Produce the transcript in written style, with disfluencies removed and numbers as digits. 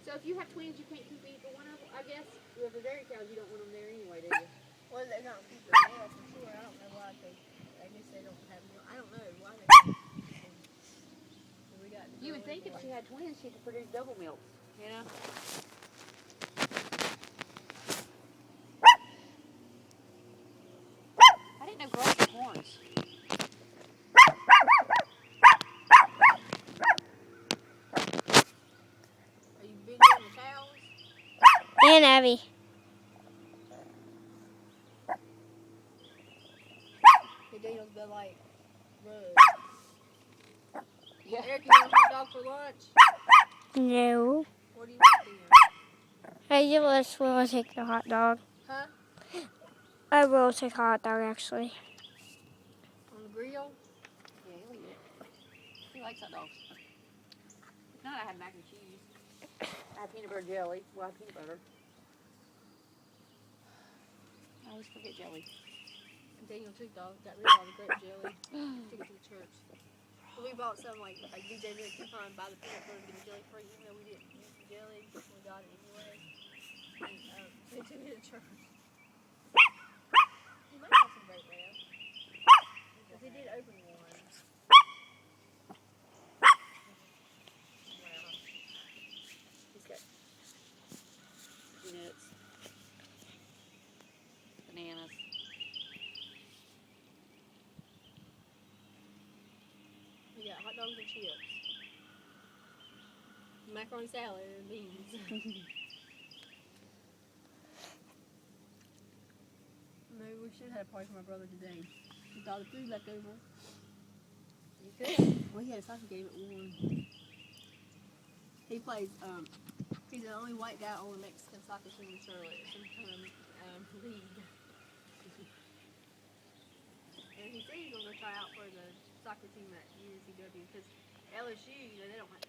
So if you have twins, you can't keep either one of them, I guess? With the dairy cows, you don't want them there anyway, do you? Well, they don't keep the male for sure. I don't know why I guess they don't have milk. I don't know why they don't. We got You would think if she had twins, she could produce double milk, you know? I didn't know girls had horns. Are you big on the cows? And Abby. Hey, Daniel's been like, run. Yeah. Eric, you want a hot dog for lunch? No. What do you want then? I will take the hot dog. Huh? I will take a hot dog, actually. On the grill? Yeah, he'll eat it. He likes hot dogs. If not, I have mac and cheese. I have peanut butter jelly. Well, I have peanut butter. I always forget jelly. Daniel took got rid of all the grape jelly. Took it to the church. But we bought some like DJ Nick Coupon, buy the peanut butter, get the jelly free, even though we didn't use the jelly. We got it anyway. And they took it to church. He might have some grape left. Because he did open one. Wow. He's got peanuts, bananas. We got hot dogs and chips. Macaroni salad and beans. Maybe we should have a party for my brother today. With all the food left over. You could. Well, he had a soccer game at 1. He plays, he's the only white guy on the Mexican soccer team in Charlotte. Some kind of league. And he said he's going to try out for the soccer team at UNCW because LSU, they don't have